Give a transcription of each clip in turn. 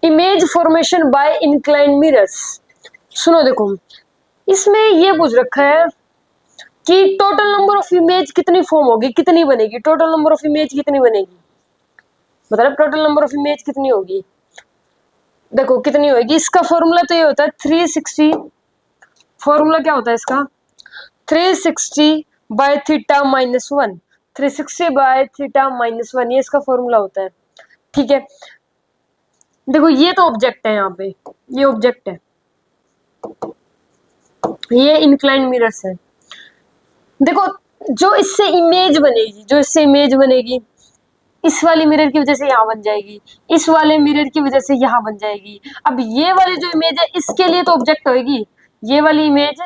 Image formation by inclined mirrors. सुनो देखो, इसमें ये पूछ रखा है कि टोटल नंबर ऑफ इमेज कितनी फॉर्म होगी, कितनी बनेगी, टोटल नंबर ऑफ इमेज कितनी बनेगी, मतलब टोटल नंबर ऑफ इमेज कितनी होगी। देखो कितनी होगी, इसका फॉर्मूला तो ये होता है 360, फॉर्मूला क्या होता है इसका, 360 by theta minus 1, 360 by theta minus 1, ये इसका फॉर्मूला होता है। ठीक है, देखो ये तो ऑब्जेक्ट है, यहाँ पे ये ऑब्जेक्ट है, ये इंक्लाइंड मिरर्स है। देखो जो इससे इमेज बनेगी, जो इससे इमेज बनेगी, इस वाली मिरर की वजह से यहाँ बन जाएगी, इस वाले मिरर की वजह से यहाँ बन जाएगी। अब ये वाली जो इमेज है इसके लिए तो ऑब्जेक्ट होगी, ये वाली इमेज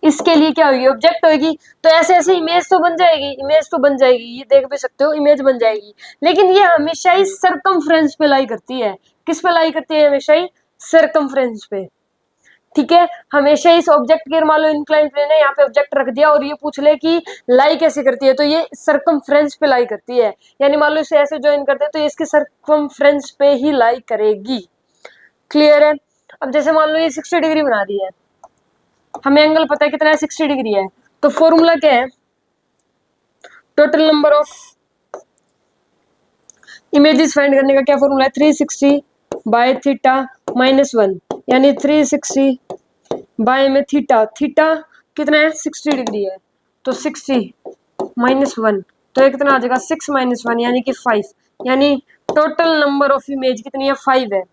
इसके लिए क्या होगी, ऑब्जेक्ट होगी। तो ऐसे ऐसे इमेज तो बन जाएगी, इमेज तो बन जाएगी, ये देख भी सकते हो इमेज बन जाएगी। लेकिन ये हमेशा ही सरकमफ्रेंस पे लाई करती है, किस पे लाई करती है, हमेशा ही सरकमफ्रेंस पे। ठीक है, हमेशा इस ऑब्जेक्ट के, मान लो इंक्लाइन प्लेन है, यहाँ पे ऑब्जेक्ट रख दिया और ये पूछ ले कि लाई कैसे करती है, तो ये सरकमफ्रेंस पे लाई करती है। यानी मान लो इसे ऐसे ज्वाइन करते हैं तो ये इसके सरकमफ्रेंस पे ही लाई करेगी। क्लियर है। अब जैसे मान लो ये 60 डिग्री बना रही है, हमें एंगल पता है कितना है, 60 डिग्री है, तो फॉर्मूला क्या है, total number of images find करने का क्या फॉर्मूला है, 360 बाय थीटा माइनस 1, यानी 360 बाय में थीटा, थीटा कितना है 60 डिग्री है, तो 60 माइनस 1, तो ये कितना आ जाएगा 6 माइनस 1 यानी कि 5, यानी टोटल नंबर ऑफ इमेज कितनी है 5 है।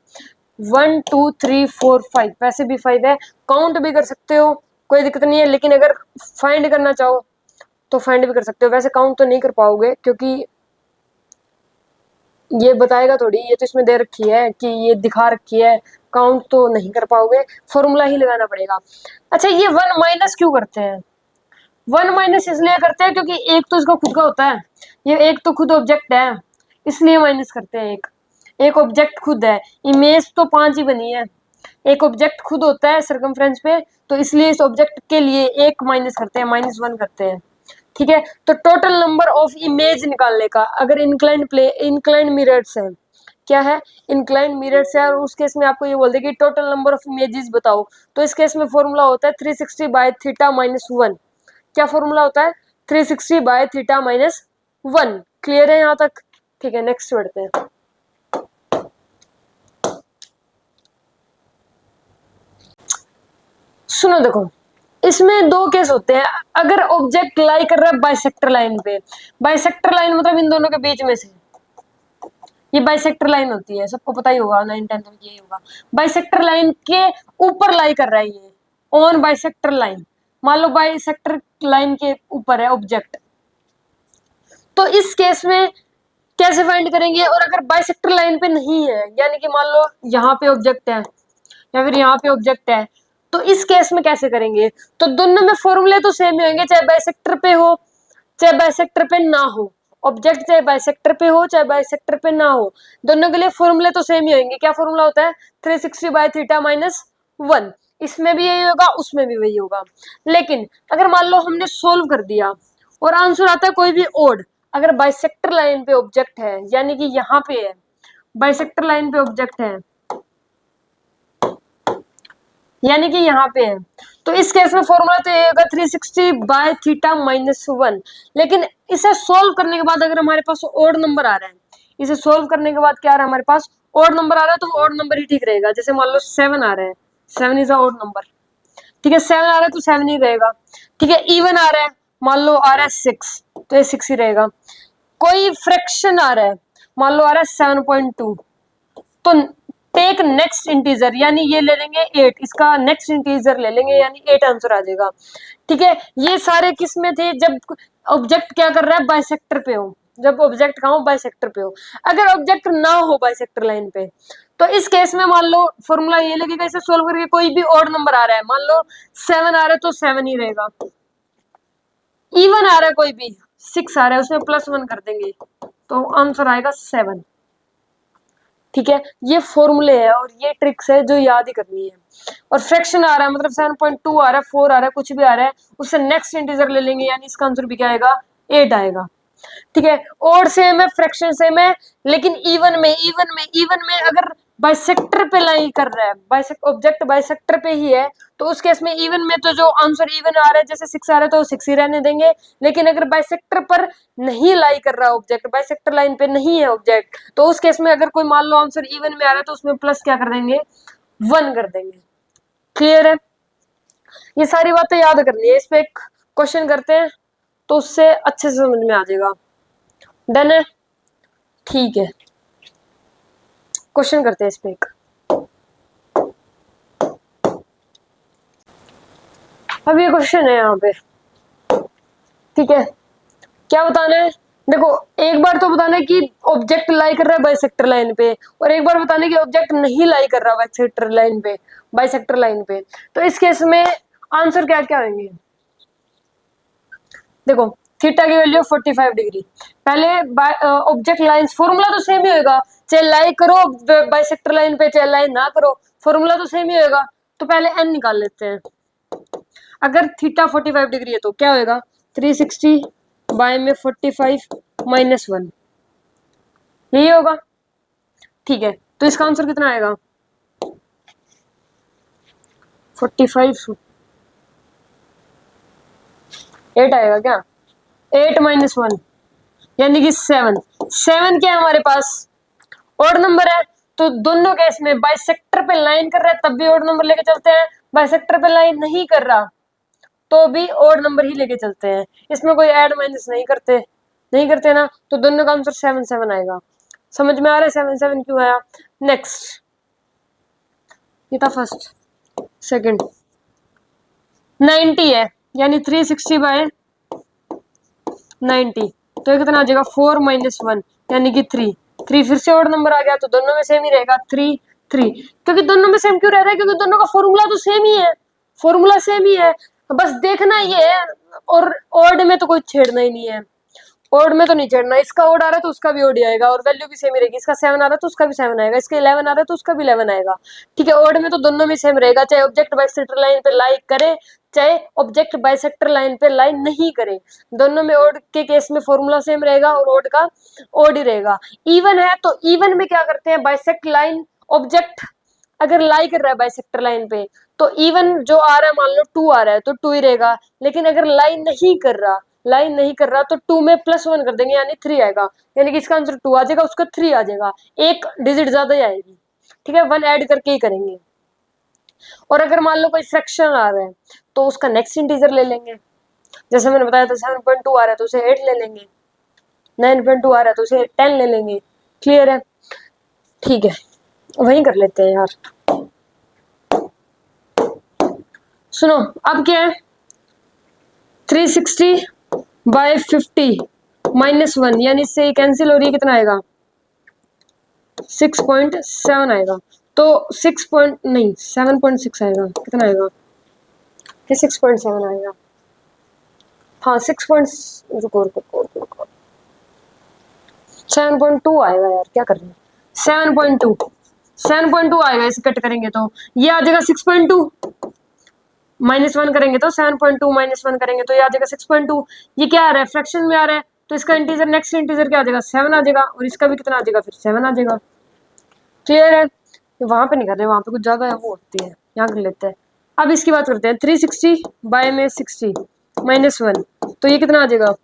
1 2 3 4 5, वैसे भी 5 है, काउंट भी कर सकते हो, कोई दिक्कत नहीं है। लेकिन अगर फाइंड करना चाहो तो फाइंड भी कर सकते हो, वैसे काउंट तो नहीं कर पाओगे क्योंकि ये बताएगा थोड़ी, ये तो इसमें दे रखी है कि ये दिखा रखी है, काउंट तो नहीं कर पाओगे, फॉर्मूला ही लगाना पड़ेगा। अच्छा ये 1 माइनस क्यों करते हैं, 1 माइनस इसलिए करते हैं क्योंकि एक तो इसका खुद का होता है, ये एक तो खुद ऑब्जेक्ट है, इसलिए माइनस करते हैं। एक ऑब्जेक्ट खुद है, इमेज तो 5 ही बनी है, एक ऑब्जेक्ट खुद होता है सरकमफ्रेंस पे, तो इसलिए इस ऑब्जेक्ट के लिए एक माइनस करते हैं, -1 करते हैं। ठीक है, तो टोटल नंबर ऑफ इमेज निकालने का, अगर इंक्लाइंड मिरर्स है, क्या है इंक्लाइंड मिरर्स है, और उस केस में आपको ये बोल दे कि टोटल नंबर ऑफ इमेजेस बताओ, तो इस केस में फॉर्मूला होता है 360 बाय थीटा माइनस 1। क्या फॉर्मूला होता है, 360 बाय थीटा माइनस 1। क्लियर है यहाँ तक। ठीक है, नेक्स्ट बढ़ते हैं। सुनो देखो, इसमें दो केस होते हैं, अगर ऑब्जेक्ट लाई कर रहा है बाइसेक्टर लाइन पे, बाइसेक्टर लाइन मतलब इन दोनों के बीच में से, ये बाइसेक्टर लाइन होती है, सबको पता ही होगा, 9th-10th में यही होगा। बाइसेक्टर लाइन के ऊपर लाई कर रहा है ये, ऑन बाइसेक्टर लाइन, मान लो बाइसेक्टर लाइन के ऊपर है ऑब्जेक्ट, तो इस केस में कैसे फाइंड करेंगे। और अगर बाइसेक्टर लाइन पे नहीं है, यानी कि मान लो यहाँ पे ऑब्जेक्ट है या फिर यहाँ पे ऑब्जेक्ट है, तो इस केस में कैसे करेंगे, तो दोनों में फॉर्मूले तो सेम ही होंगे, चाहे बाइसेक्टर पे हो चाहे बाइसेक्टर पे ना हो, ऑब्जेक्ट चाहे बाइसेक्टर पे हो चाहे बाइसेक्टर पे ना हो, दोनों के लिए फॉर्मूले तो सेम ही होंगे। क्या फॉर्मूला होता है, 360 बाय थीटा माइनस 1, इसमें भी यही होगा उसमें भी वही होगा। लेकिन अगर मान लो हमने सोल्व कर दिया और आंसर आता है कोई भी ओड, अगर बाइसेक्टर लाइन पे ऑब्जेक्ट है, यानी कि यहाँ पे है, बाइसेक्टर लाइन पे ऑब्जेक्ट है, यानी कि यहाँ पे है, तो इस केस में फॉर्मूला तो ये होगा 360 बाय थीटा माइनस 1। लेकिन इसे सोल्व करने के बाद अगर हमारे पास ओड नंबर आ रहा है, इसे सोल्व करने के बाद क्या आ रहा है हमारे पास, ओड नंबर आ रहा है, तो ओड नंबर ही ठीक रहेगा। जैसे मान लो 7 आ रहा है, 7 इज अ ओड नंबर, ठीक है, 7 आ रहा है तो 7 ही रहेगा। ठीक है, इवन आ रहा है, मान लो आ रहा है 6, तो ये 6 ही रहेगा। कोई फ्रैक्शन आ रहा है, मान लो आ रहा है 7.2, तो टेक नेक्स्ट इंटीजर, यानी ये ले लेंगे 8, इसका नेक्स्ट इंटीजर ले लेंगे, यानी 8 आंसर आ जाएगा। ठीक है, ये सारे किस में थे, जब ऑब्जेक्ट क्या कर रहा है बाइसेक्टर पे हो, जब ऑब्जेक्ट कहाँ हो बाइसेक्टर पे हो। अगर ऑब्जेक्ट ना हो बाइसेक्टर लाइन पे, तो इस केस में मान लो फॉर्मूला ये लगेगा, इसे सोल्व करके कोई भी ऑड नंबर आ रहा है, मान लो 7 आ रहा है तो 7 ही रहेगा, इवन आ रहा है कोई भी 6 आ रहा है उसमें +1 कर देंगे, तो आंसर आएगा 7। ठीक है, ये फॉर्मूले है और ये ट्रिक्स है जो याद ही करनी है। और फ्रैक्शन आ रहा है मतलब 7.2 आ रहा है, 4 आ रहा है, कुछ भी आ रहा है, उससे नेक्स्ट इंटीजर ले लेंगे, यानी इसका आंसर भी क्या आएगा 8 आएगा। ठीक है, और सेम है, फ्रैक्शन सेम है, लेकिन इवन में अगर बाइसेक्टर पे लाई कर रहा है, ऑब्जेक्ट बाइसेक्टर पे ही है, तो उस केस में इवन में तो जो आंसर इवन आ रहा है, जैसे 6 आ रहा है तो 6 ही रहने देंगे। लेकिन अगर बाइसेक्टर पर नहीं लाई कर रहा ऑब्जेक्ट, बाइसेक्टर लाइन पे नहीं है ऑब्जेक्ट, तो उस केस में अगर कोई मान लो आंसर इवन में आ रहा है तो उसमें प्लस क्या कर देंगे, 1 कर देंगे। क्लियर है? ये सारी बातें याद करनी है। इस पे एक क्वेश्चन करते हैं तो उससे अच्छे से समझ में आ जाएगा। डन है? ठीक है, क्वेश्चन करते हैं इस पे एक। अब ये क्वेश्चन है यहाँ पे, ठीक है, क्या बताना है? देखो, एक बार तो बताना है कि ऑब्जेक्ट लाई कर रहा है बाइसेक्टर लाइन पे, और एक बार बताना है कि ऑब्जेक्ट नहीं लाई कर रहा बाइसेक्टर लाइन पे, बाइसेक्टर लाइन पे। तो इस केस में आंसर क्या क्या होंगे? देखो, थीटा की वैल्यू 45 डिग्री। पहले ऑब्जेक्ट लाइंस, फॉर्मूला तो सेम ही होगा, चाहे लाई करो बाइसेक्टर लाइन पे चाहे लाई ना करो, फॉर्मूला तो सेम ही होगा। तो पहले एन निकाल लेते हैं। अगर थीटा 45 डिग्री है तो क्या होगा, 360 बाय में 45 माइनस 1, यही होगा। ठीक है, तो इसका आंसर कितना आएगा? 45 8 आएगा क्या? 8 माइनस 1 यानी कि 7। 7 क्या है हमारे पास? ऑड नंबर है, तो दोनों केस में बाइसेक्टर पे लाइन कर रहा है तब भी ऑड नंबर लेके चलते हैं, बाइसेक्टर पे लाइन नहीं कर रहा तो भी ऑड नंबर ही लेके चलते हैं। इसमें कोई ऐड माइनस नहीं करते ना, तो दोनों का आंसर 7 7 आएगा। समझ में आ रहा है 7 7 क्यों आया? नेक्स्ट, ये था फर्स्ट। सेकंड 90 है, यानी 360 बाय 90, तो ये कितना आ जाएगा, 4 माइनस 1 यानी कि 3। फिर से ऑड नंबर आ गया, तो दोनों में सेम ही रहेगा 3 3। क्योंकि दोनों में सेम क्यों रह रहा है? क्योंकि दोनों का फॉर्मूला तो सेम ही है, फॉर्मूला सेम ही है, बस देखना ये है। और ऑड में तो कोई छेड़ना ही नहीं है, ऑड में तो नहीं छेड़ना। इसका ऑड आ रहा है तो उसका भी ऑड आएगा और वैल्यू भी सेम ही रहेगी। इसका 7 आ रहा है तो उसका भी 7 आएगा, इसका 11 आ रहा है तो उसका भी 11 आएगा। ठीक है, ऑड में तो दोनों में सेम रहेगा, चाहे ऑब्जेक्ट बाइसेक्टर लाइन पे लाई करे चाहे ऑब्जेक्ट बाइसेक्टर लाइन पे लाई नहीं करे, दोनों में ऑड के केस में फॉर्मूला सेम रहेगा और ऑड का ऑड ही रहेगा। इवन है तो इवन में क्या करते हैं, बाइसेक्ट लाइन ऑब्जेक्ट अगर लाई कर रहा है बाइसेक्टर लाइन पे तो इवन जो आ रहा है, मान लो 2 आ रहा है तो 2 ही रहेगा। लेकिन अगर लाइन नहीं कर रहा तो 2 में प्लस 1 कर देंगे यानी 3 आएगा, यानी कि इसका आंसर 2 आ जाएगा, उसका 3 आ जाएगा, एक डिजिट ज्यादा ही आएगी। ठीक है, 1 ऐड करके ही करेंगे। और अगर मान लो कोई फ्रैक्शन आ रहा है तो उसका नेक्स्ट इंटीजर ले लेंगे, जैसे मैंने बताया था 7.2 आ रहा है तो उसे 8 ले लेंगे, 9.2 आ रहा है तो उसे 10 ले लेंगे। क्लियर है? ठीक है, वही कर लेते हैं यार। सुनो, अब क्या है, 360 बाय 50 माइनस 1 यानी इससे कैंसिल हो रही है, कितना आएगा, 6.7 आएगा। तो 7.6 आएगा, कितना आएगा, ये 6.7 आएगा। हाँ 7.2 आएगा यार, क्या कर रहे हैं, 7.2 आएगा। इसे कट करेंगे तो ये आ जाएगा 6.2, माइनस 1 करेंगे तो 7.2 माइनस 1 करेंगे तो ये आ जाएगा 6.2। ये क्या आ रहा है, फ्रैक्शन में आ रहा है, तो इसका इंटीजर नेक्स्ट इंटीजर क्या आ जाएगा, 7 आ जाएगा, और इसका भी कितना आ जाएगा, फिर 7 आ जाएगा। क्लियर है? वहां पे नहीं कर रहे, वहां पे कुछ ज्यादा वो होती है, यहाँ कर लेते हैं। अब इसकी बात करते हैं, 360 बाय में 60 माइनस 1, तो ये कितना आ जाएगा,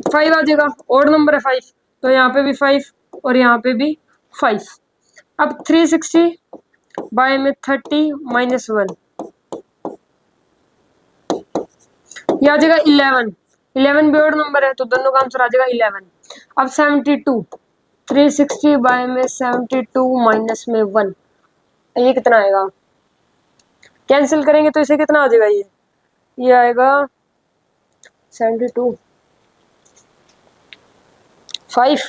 5 आ जाएगा। ऑड नंबर है 5, तो यहाँ पे भी 5 और यहाँ पे भी 5। अब 360 बाय में 30 माइनस 1, ये आ जाएगा 11 भी ऑड नंबर है तो दोनों का आंसर आ जाएगा 11। अब 72, 360 बाय में 72 माइनस में 1, ये कितना आएगा, कैंसिल करेंगे तो इसे कितना आ जाएगा, ये आएगा 72 5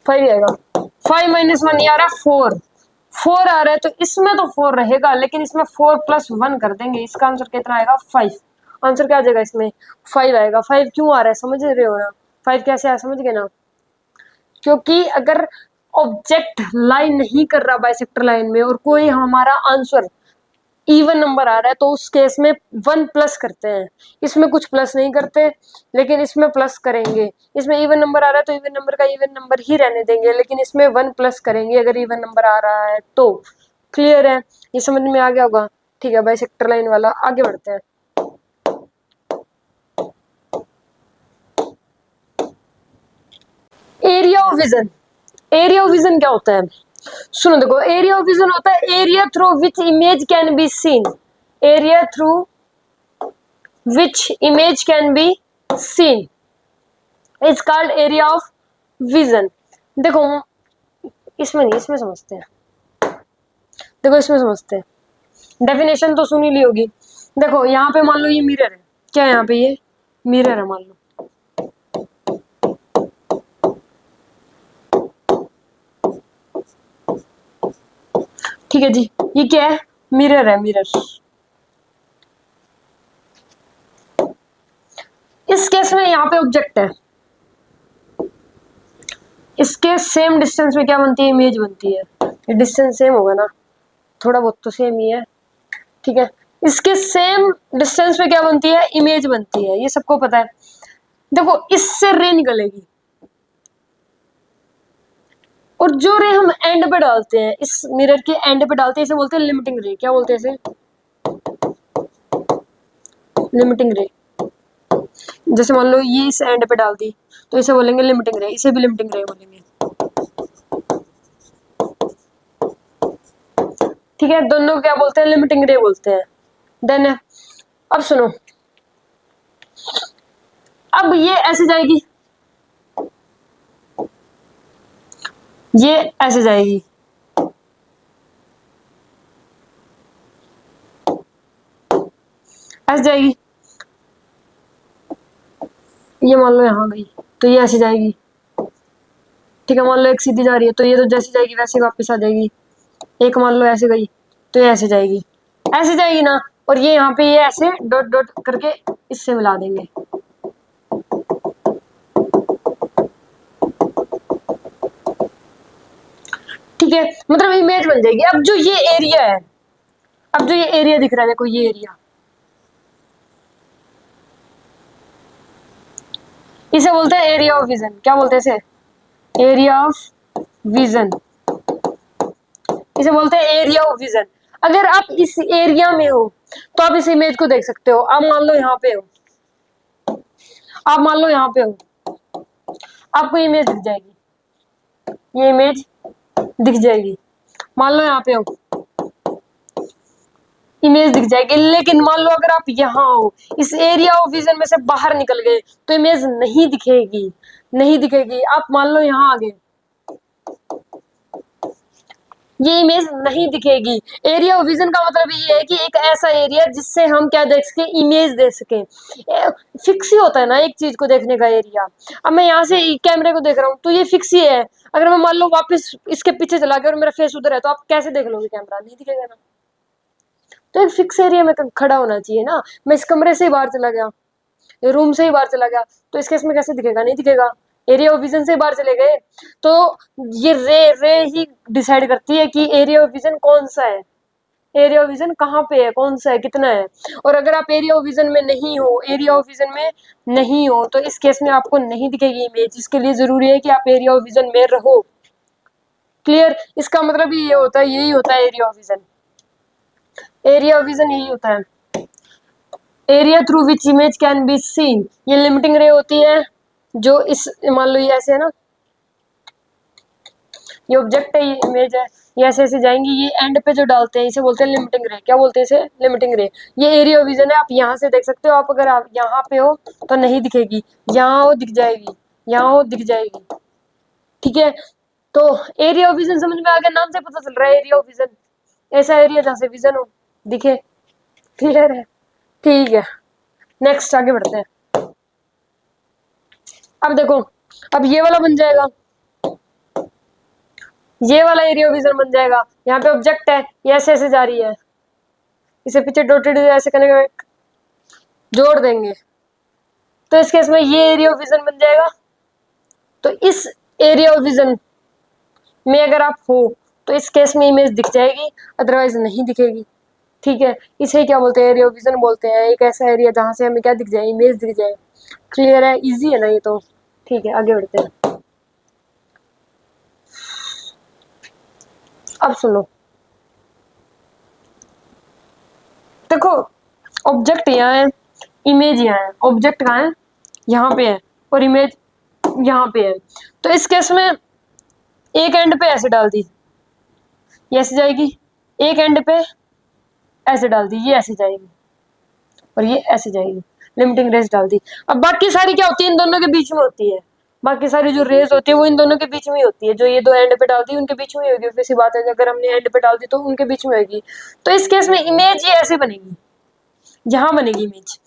आएगा। 5 माइनस 1 ये आ रहा है 4 आ रहा है, तो इसमें तो 4 रहेगा लेकिन इसमें 4 प्लस 1 कर देंगे, इसका आंसर कितना आएगा, 5। आंसर क्या आ जाएगा इसमें, 5 आएगा। 5 क्यों आ रहा है समझ रहे हो ना, 5 कैसे आया समझ गए ना, क्योंकि अगर ऑब्जेक्ट लाइन नहीं कर रहा बाइसेक्टर लाइन में और कोई हमारा आंसर इवन नंबर आ रहा है तो उस केस में 1 प्लस करते हैं, इसमें कुछ प्लस नहीं करते, लेकिन इसमें प्लस करेंगे। इसमें इवन नंबर आ रहा है तो इवन नंबर का इवन नंबर ही रहने देंगे, लेकिन इसमें 1 प्लस करेंगे अगर इवन नंबर आ रहा है तो। क्लियर है, ये समझ में आ गया होगा। ठीक है भाई, सेक्टर लाइन वाला आगे बढ़ते हैं। Area of vision, area of vision क्या होता है? सुनो देखो, एरिया ऑफ विजन होता है area through which image can be seen, area through which image can be seen is called area of vision. देखो इसमें नहीं, इसमें समझते हैं। देखो इसमें समझते हैं, डेफिनेशन तो सुनी ली होगी। देखो यहाँ पे मान लो ये मिरर है, क्या है यहाँ पे, ये मिरर है मान लो। ठीक है जी, ये क्या है? मिरर है, मिरर। इस केस में यहाँ पे ऑब्जेक्ट है, इसके सेम डिस्टेंस में क्या बनती है? इमेज बनती है। डिस्टेंस सेम होगा ना, थोड़ा बहुत तो सेम ही है। ठीक है, इसके सेम डिस्टेंस पे क्या बनती है? इमेज बनती है, ये सबको पता है। देखो इससे रे निकलेगी, और जो रे हम एंड पे डालते हैं, इस मिरर के एंड पे डालते हैं, इसे बोलते हैं लिमिटिंग रे। क्या बोलते हैं इसे? लिमिटिंग रे। जैसे मान लो ये इस एंड पे डाल दी तो इसे बोलेंगे लिमिटिंग रे, इसे भी लिमिटिंग रे बोलेंगे। ठीक है, दोनों क्या बोलते हैं? लिमिटिंग रे बोलते हैं। देन अब सुनो, अब ये ऐसे जाएगी, ये ऐसे जाएगी, ऐसे जाएगी। ये मान लो यहाँ गई तो ये ऐसे जाएगी। ठीक है, मान लो एक सीधी जा रही है तो ये तो जैसे जाएगी वैसे वापस आ जाएगी। एक मान लो ऐसे गई तो ये ऐसे जाएगी, ऐसे जाएगी ना। और ये यहाँ पे ये ऐसे डॉट डॉट करके इससे मिला देंगे। ठीक है, मतलब इमेज बन जाएगी। अब जो ये एरिया है, अब जो ये एरिया दिख रहा है, देखो ये एरिया, इसे बोलते हैं एरिया ऑफ विजन। क्या बोलते हैं इसे? एरिया ऑफ विजन, इसे बोलते हैं एरिया ऑफ विजन। अगर आप इस एरिया में हो तो आप इस इमेज को देख सकते हो। आप मान लो यहाँ पे हो, आप मान लो यहाँ पे हो, आपको इमेज दिख जाएगी, ये इमेज दिख जाएगी। मान लो यहाँ पे हो, इमेज दिख जाएगी। लेकिन मान लो अगर आप यहाँ हो, इस एरिया ऑफ विजन में से बाहर निकल गए तो इमेज नहीं दिखेगी, नहीं दिखेगी। आप मान लो यहाँ आ गए, ये इमेज नहीं दिखेगी। एरिया ऑफ विजन का मतलब ये है कि एक ऐसा एरिया जिससे हम क्या देख सके? इमेज देख सके। फिक्स ही होता है ना एक चीज को देखने का एरिया। अब मैं यहाँ से कैमरे को देख रहा हूँ तो ये फिक्स ही है। अगर मैं मान लो वापस इसके पीछे चला गया और मेरा फेस उधर है तो आप कैसे देख लोगे? कैमरा नहीं दिखेगा ना। तो एक फिक्स एरिया में खड़ा होना चाहिए ना। मैं इस कमरे से ही बाहर चला गया, रूम से ही बाहर चला गया, तो इस केस में कैसे दिखेगा? नहीं दिखेगा। एरिया ऑफ विजन से बाहर चले गए तो ये रे ही डिसाइड करती है कि एरिया ऑफ विजन कौन सा है, एरिया ऑफ विजन कहाँ पे है, कौन सा है, कितना है। और अगर आप एरिया ऑफ विजन में नहीं हो, एरिया ऑफ विजन में नहीं हो तो इस केस में आपको नहीं दिखेगी इमेज। इसके लिए जरूरी है कि आप एरिया ऑफ विजन में रहो। क्लियर? इसका मतलब ये होता है, यही होता है area of vision. Area of vision यही होता है, area through which image can be seen. ये लिमिटिंग रे होती है जो इस, मान लो ये ऐसे है ना, ये ऑब्जेक्ट है, ये इमेज है, ये ऐसे ऐसे जाएंगी, ये एंड पे जो डालते हैं इसे बोलते हैं लिमिटिंग रे। क्या बोलते हैं इसे? लिमिटिंग रे। ये एरिया ऑफ विजन है, आप यहाँ से देख सकते हो। आप अगर आप यहाँ पे हो तो नहीं दिखेगी, यहाँ हो दिख जाएगी, यहाँ हो दिख जाएगी। ठीक है, तो एरिया ऑफ विजन समझ में आ गया? नाम से पता चल रहा है एरिया ऑफ विजन, ऐसा एरिया जहाँ से विजन हो, दिखे। क्लियर है? ठीक है, नेक्स्ट आगे बढ़ते हैं। अब देखो, अब ये वाला बन जाएगा, ये वाला एरिया ऑफ विजन बन जाएगा। यहाँ पे ऑब्जेक्ट है, ये ऐसे ऐसे जा रही है, इसे पीछे डॉटेड ऐसे करने के जोड़ देंगे तो इस केस में ये एरिया ऑफ विजन बन जाएगा। तो इस एरिया ऑफ विजन में अगर आप हो तो इस केस में इमेज दिख जाएगी, अदरवाइज नहीं दिखेगी। ठीक है, इसे क्या बोलते हैं, एरिया ऑफ विजन बोलते हैं। एक ऐसा एरिया जहां से हमें क्या दिख जाए, इमेज दिख जाए। क्लियर है, इजी है ना ये तो। ठीक है, आगे बढ़ते हैं। अब सुनो, देखो ऑब्जेक्ट यहाँ है, इमेज यहाँ है। ऑब्जेक्ट कहाँ है, यहाँ पे है, और इमेज यहाँ पे है। तो इस केस में एक एंड पे ऐसे डाल दी, ये ऐसे जाएगी, एक एंड पे ऐसे डाल दी, ये ऐसे जाएगी, और ये ऐसे जाएगी। लिमिटिंग रेस डाल दी। अब बाकी सारी क्या होती है, इन दोनों के बीच में होती है। बाकी सारी जो रेस होती है वो इन दोनों के बीच में ही होती है। जो ये दो एंड पे डाल दी उनके बीच में होगी, वैसी बात है। अगर हमने एंड पे डाल दी तो उनके बीच में होगी। तो इस केस में इमेज ये ऐसे बनेगी, यहाँ बनेगी इमेज।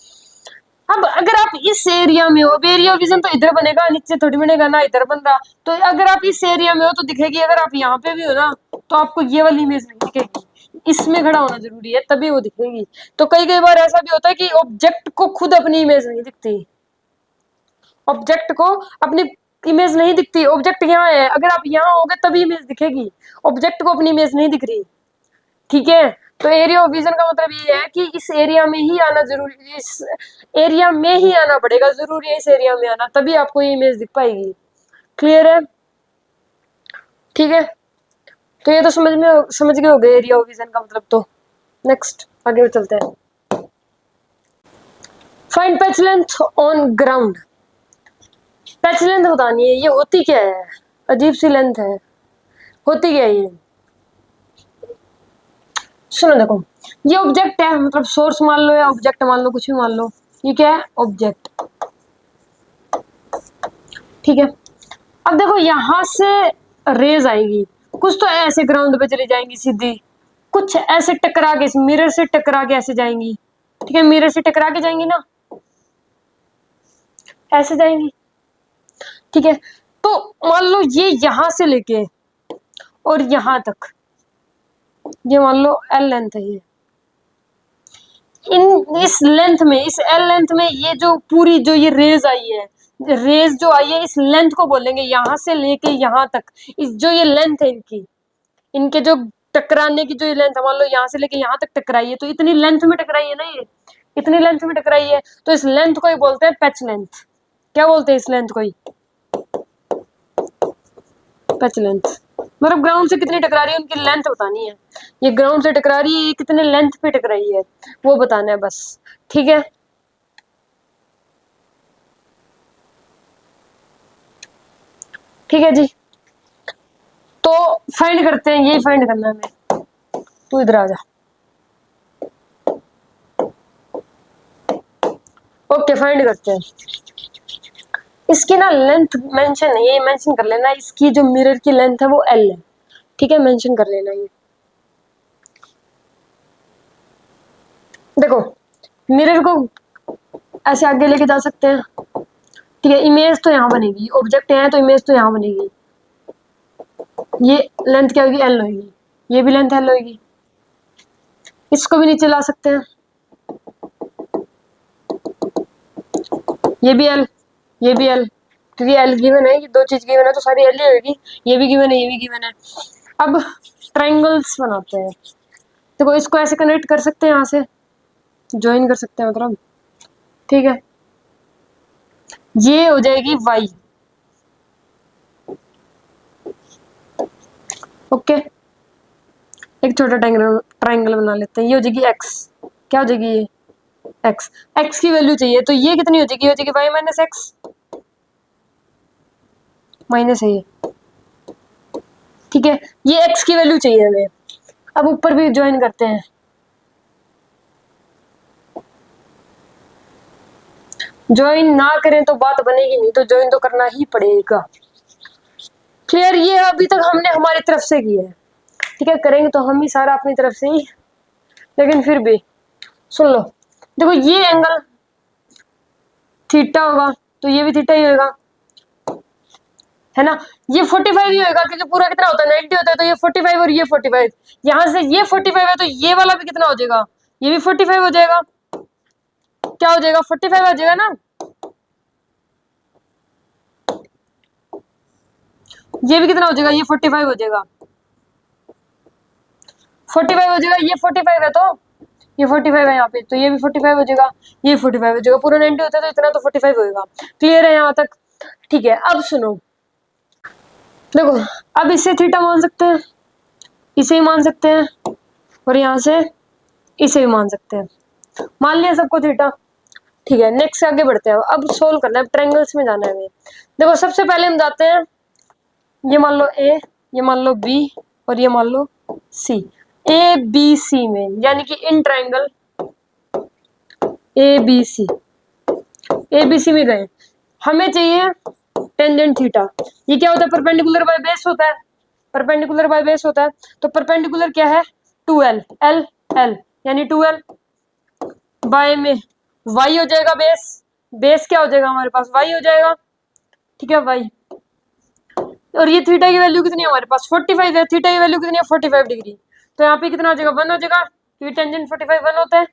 अब अगर आप इस एरिया में हो, अब एरिया विजन तो इधर बनेगा, नीचे थोड़ी बनेगा ना, इधर बन रहा। तो अगर आप इस एरिया में हो तो दिखेगी। अगर आप यहाँ पे भी हो ना तो आपको ये वाली इमेज नहीं दिखेगी, इसमें खड़ा होना जरूरी है तभी वो दिखेगी। तो कई कई बार ऐसा भी होता है कि ऑब्जेक्ट को खुद अपनी इमेज नहीं दिखती, ऑब्जेक्ट को अपनी इमेज नहीं दिखती। ऑब्जेक्ट यहाँ है, अगर आप यहाँ होगे तभी इमेज दिखेगी, ऑब्जेक्ट को अपनी इमेज नहीं दिख रही। ठीक है, तो एरिया ऑफ विजन का मतलब ये है कि इस एरिया में ही आना जरूरी, इस एरिया में ही आना पड़ेगा, जरूरी है इस एरिया में आना, तभी आपको ये इमेज दिख पाएगी। क्लियर है, ठीक है। तो ये तो समझ गए हो गए एरिया ऑफ विजन का मतलब। तो नेक्स्ट आगे चलते हैं। Find patch length on ground. Patch length बतानी है, ये होती क्या है, अजीब सी लेंथ है, होती क्या है ये। सुनो देखो, ये ऑब्जेक्ट है, मतलब सोर्स मान लो या ऑब्जेक्ट मान लो, कुछ भी मान लो। ये क्या है, ऑब्जेक्ट। ठीक है, अब देखो यहां से रेज आएगी, कुछ तो ऐसे ग्राउंड पे चली जाएंगी सीधी, कुछ ऐसे टकरा के, मिरर से टकरा के ऐसे जाएंगी। ठीक है, मिरर से टकरा के जाएंगी ना, ऐसे जाएंगी। ठीक है, तो मान लो ये यहां से लेके और यहां तक, ये मान लो एल लेंथ है ये। इन इस लेंथ में, इस एल लेंथ में, ये जो पूरी जो ये रेज आई है, रेज जो आई है, इस लेंथ को बोलेंगे यहां से लेके यहां तक। इस जो ये लेंथ है इनकी, इनके जो टकराने की जो लेंथ है, मान लो यहाँ से लेके यहाँ तक टकराई है, तो इतनी लेंथ में टकराई है ना, ये इतनी लेंथ में टकराई है। तो इस लेंथ को ही बोलते हैं पैच लेंथ। क्या बोलते हैं इस लेंथ को ही, पैच लेंथ। मतलब ग्राउंड से कितनी टकरा रही है उनकी लेंथ बतानी है। ये ग्राउंड से टकरा रही है, ये कितने लेंथ पे टकराई है वो बताना है बस। ठीक है, ठीक है जी। तो फाइंड करते हैं, यही फाइंड करना है हमें। तू इधर आ जा। ओके, फाइंड करते हैं। इसकी ना लेंथ मेंशन है, ये मेंशन कर लेना, इसकी जो मिरर की लेंथ है वो एल है। ठीक है, मेंशन कर लेना ये। देखो मिरर को ऐसे आगे लेके जा सकते हैं। ठीक है, इमेज तो यहाँ बनेगी, ऑब्जेक्ट है तो इमेज तो यहाँ बनेगी। ये लेंथ क्या होगी, एल होगी, ये भी लेंथ एल होगी। इसको भी नीचे ला सकते हैं, ये भी एल, ये भी एल, क्योंकि एल गिवन है, ये दो चीज गिवन है तो सारी एल ही होगी। ये भी गिवन है, ये भी गिवन है। अब ट्रायंगल्स बनाते हैं। देखो इसको ऐसे कनेक्ट कर सकते हैं, यहाँ से ज्वाइन कर सकते हैं मतलब। ठीक है, ये हो जाएगी वाई। ओके, एक छोटा ट्रायंगल बना लेते हैं, ये हो जाएगी एक्स। क्या हो जाएगी ये, एक्स। एक्स की वैल्यू चाहिए, तो ये कितनी हो जाएगी, वाई माइनस एक्स, माइनस है ये। ठीक है, ये एक्स की वैल्यू चाहिए हमें। अब ऊपर भी ज्वाइन करते हैं। ज्वाइन ना करें तो बात बनेगी नहीं, तो ज्वाइन तो करना ही पड़ेगा। क्लियर, ये अभी तक हमने हमारी तरफ से किया है। ठीक है, करेंगे तो हम ही सारा अपनी तरफ से ही, लेकिन फिर भी सुन लो। देखो ये एंगल थीटा होगा तो ये भी थीटा ही होगा, है ना। ये 45 ही होगा, क्योंकि पूरा कितना होता है, 90 होता है। तो ये 45 और ये 45, यहाँ से ये 45 है तो ये वाला भी कितना हो जाएगा, ये भी 45 हो जाएगा। क्या हो जाएगा, 45 हो जाएगा ना। ये भी कितना हो जाएगा, ये 45 हो जाएगा, 45 हो जाएगा, ये 45 है तो ये 45 है यहाँ पे, तो ये भी 45 हो जाएगा, ये 45 हो जाएगा, पूरा 90 होता है तो इतना तो 45 होएगा। क्लियर है यहाँ तक? ठीक है, अब सुनो, देखो अब इसे थीटा मान सकते हैं, इसे ही मान सकते हैं, और यहाँ से इसे भी मान सकते हैं। मान लिया सबको थीटा। ठीक है, नेक्स्ट आगे बढ़ते हैं, अब सोल्व करना है, ट्रायंगल्स में जाना है हमें। देखो सबसे पहले हम जाते हैं, ये मान लो ए, ये मान लो बी, और ये मान लो सी। ए बी सी में, यानी कि in triangle A B C, A B C में गए, हमें चाहिए टेंजेंट थीटा। ये क्या होता है? परपेंडिकुलर बाय बेस होता है, परपेंडिकुलर बाय बेस होता है। तो परपेंडिकुलर क्या है? 2l, l l यानी 2l बाय में y हो जाएगा बेस, बेस क्या हो जाएगा हमारे पास? y हो जाएगा। ठीक है, y, और ये थीटा की वैल्यू कितनी है हमारे पास? 45 है। थीटा की वैल्यू कितनी है? 45 डिग्री। तो यहाँ पे कितना आ जाएगा? 1 हो जाएगा, क्योंकि टेंजेंट 45 1 होता है।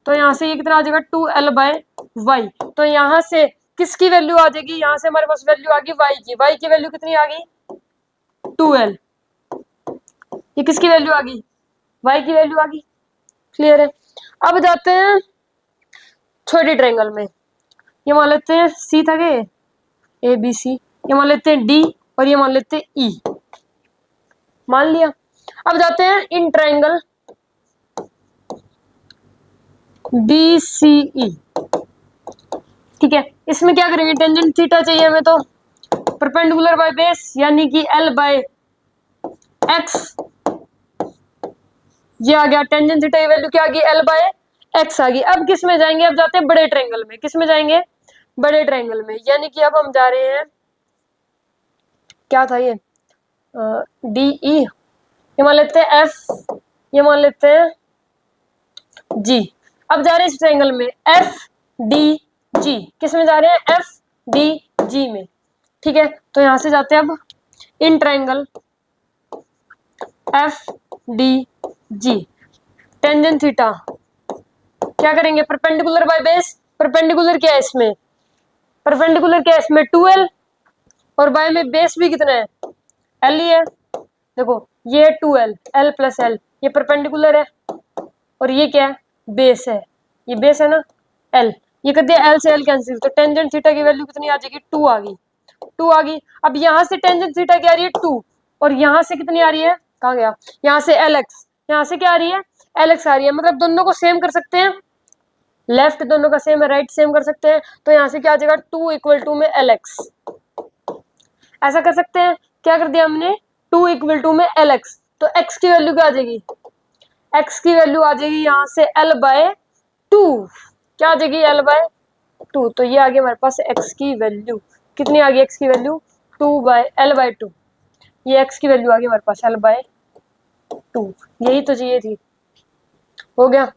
तो यहाँ से ये कितना आ जाएगा? 2l bye y। तो यहाँ से किसकी वैल्यू आ जाएगी? यहाँ से हमारे पास वैल्यू आ गई y की वैल्यू कितनी आ गई? 2l। ये किसकी वैल्यू आ गई? y की वैल्यू आ गई। क्लियर है? अब जाते हैं छोटे ट्रायंगल में, ये मान लेते हैं सी था के ए बी सी, ये मान लेते हैं डी, और ये मान लेते हैं ई। मान लिया। अब जाते हैं इन ट्रायंगल बी सी ई। ठीक है, इसमें क्या करेंगे? टेंजेंट थीटा चाहिए हमें, तो परपेंडिकुलर बाय बेस यानी कि एल बाय एक्स, ये आ गया। टेंजेंट थीटा की वैल्यू क्या आ गई? एल बाय एक्स आ गई। अब किस में जाएंगे? अब जाते हैं बड़े ट्रायंगल में। किस में जाएंगे? बड़े ट्रायंगल में, यानी कि अब हम जा रहे हैं, क्या था ये, डी ई, ये मान लेते हैं एफ, ये मान लेते हैं जी। अब जा रहे हैं इस ट्रायंगल में एफ डी जी। किस में जा रहे हैं? एफ डी जी में। ठीक है, तो यहां से जाते हैं अब in triangle F D G. Tangent theta क्या करेंगे? Perpendicular by base. परपेंडिकुलर क्या है इसमें? परपेंडिकुलर क्या है इसमें? 2l, और बाय में बेस भी कितना है? l ही है। देखो ये 2l, l प्लस l, ये परपेंडिकुलर है, और ये क्या है? बेस है, ये बेस है ना l, ये कर दिया l से l कैंसिल। तो टेंजेंट थीटा की वैल्यू कितनी आ जाएगी? 2 आ गई, 2 आ गई। अब यहाँ से टेंजेंट थीटा क्या आ रही है? 2, और यहाँ से कितनी आ रही है? कहाँ गया? यहाँ से lx, यहाँ से क्या आ रही है? lx आ रही है। मतलब दोनों को सेम कर सकते हैं, लेफ्ट दोनों का सेम है, राइट सेम कर सकते हैं। तो यहाँ से क्या आ जाएगा? 2 इक्वल टू में lx। ऐसा कर सकते हैं। क्या कर दिया हमने? 2 इक्वल टू में lx। तो x की वैल्यू क्या आ जाएगी? x की वैल्यू आ जाएगी यहाँ से l बाय 2। क्या आ जाएगी? l by 2। तो ये आ गया हमारे पास x की वैल्यू। कितनी आ गई x की वैल्यू? 2 bye l by 2। ये x की वैल्यू आ गई हमारे पास l बाय 2। यही तो चाहिए थी। हो गया।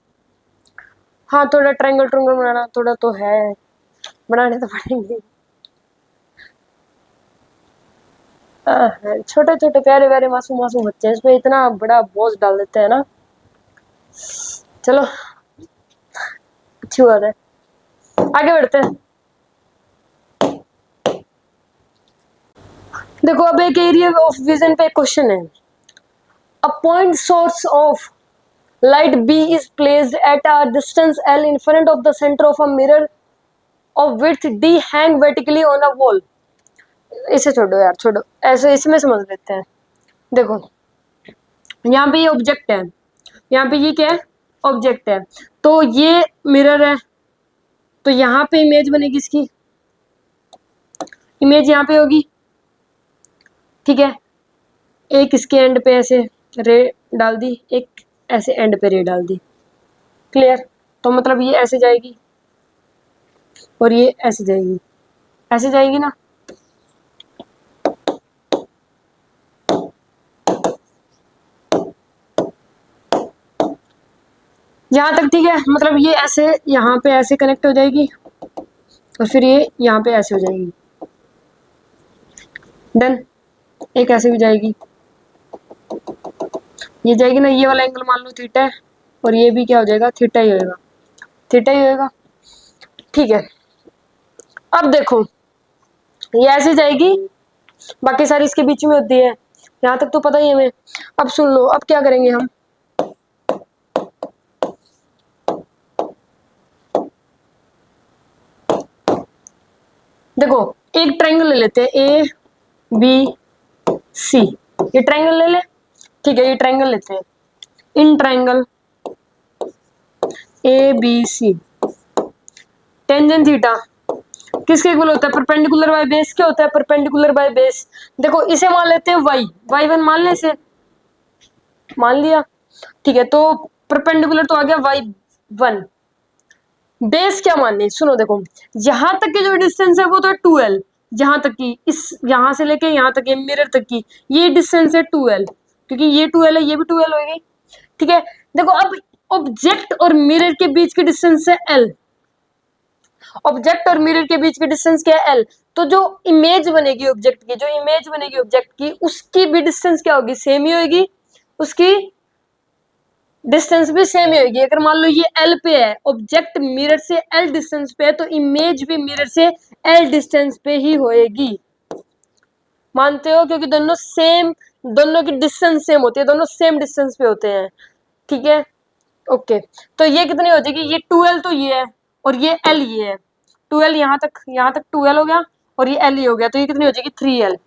हाँ, थोड़ा ट्रायंगल ट्रायंगल बनाना थोड़ा तो है, बनाने तो पड़ेंगे। छोटे छोटे प्यारे प्यारे मासूम मासूम बच्चे हैं, इसमें इतना बड़ा बोझ डाल देते हैं ना। चलो अच्छी बात है, आगे बढ़ते हैं। देखो अब एक एरिया ऑफ विजन पे क्वेश्चन है। A point source of light B is placed at a distance L in front of the center of a mirror of width D hang vertically on a wall। इसे छोड़ो यार, छोड़ो, ऐसे इसमें समझ लेते हैं। देखो यहाँ पे ये ऑब्जेक्ट है, यहाँ पे ये क्या है? ऑब्जेक्ट है। तो ये मिरर है, तो यहाँ पे इमेज बनेगी, इसकी इमेज यहाँ पे होगी। ठीक है, एक इसके एंड पे ऐसे रे डाल दी, एक ऐसे एंड पे रे डाल दी। क्लियर? तो मतलब ये ऐसे जाएगी और ये ऐसे जाएगी, ऐसे जाएगी ना। यहाँ तक ठीक है, मतलब ये ऐसे यहाँ पे ऐसे कनेक्ट हो जाएगी, और फिर ये यहाँ पे ऐसे हो जाएगी। डन। एक ऐसे भी जाएगी, ये जाएगी ना, ये वाला एंगल मान लो थीटा है, और ये भी क्या हो जाएगा? थीटा ही होएगा, थीटा ही होएगा। ठीक है, अब देखो ये ऐसे जाएगी, बाकी सारी इसके बीच में होती है, यहाँ तक तो पता ही है हमें। अब सुन लो, अब क्या करेंगे हम? एक ट्रायंगल ले लेते हैं ए बी सी, ये ट्रायंगल ले ले, ठीक है, ये ट्रायंगल लेते हैं, in triangle A B C, tangent theta किसके इक्वल होता है, परपेंडिकुलर बाय बेस क्या होता है, परपेंडिकुलर बाय बेस। देखो इसे मान लेते हैं वाई, वाई वन मान ले, इसे मान लिया, ठीक है, तो परपेंडिकुलर तो आ गया वाई वन, बेस क्या मानने, सुनो देखो, यहां तक की जो डिस्टेंस है वो तो है 2l, जहां तक की इस यहां से लेके यहां तक, ये मिरर तक की ये डिस्टेंस है 2l, क्योंकि ये 2l है, ये भी 2l होगी, ठीक है। देखो अब ऑब्जेक्ट और मिरर के बीच की डिस्टेंस है l, ऑब्जेक्ट और मिरर के बीच की डिस्टेंस क्या है l, तो जो इमेज बनेगी ऑब्जेक्ट की, जो इमेज बनेगी ऑब्जेक्ट की, उसकी भी डिस्टेंस क्या होगी, सेम ही होगी, उसकी डिस्टेंस भी सेम ही होगी। अगर मान लो ये l पे है, ऑब्जेक्ट मिरर से l डिस्टेंस पे है, तो इमेज भी मिरर से l डिस्टेंस पे ही होएगी, मानते हो, क्योंकि दोनों सेम, दोनों की डिस्टेंस सेम होती है, दोनों सेम डिस्टेंस पे होते हैं, ठीक है, ओके। तो ये कितनी हो जाएगी, ये 2l तो ये है और ये l ये है, 2l यहाँ तक 2l हो गया और ये l ही हो गया, तो ये कितनी हो जाएगी 3l,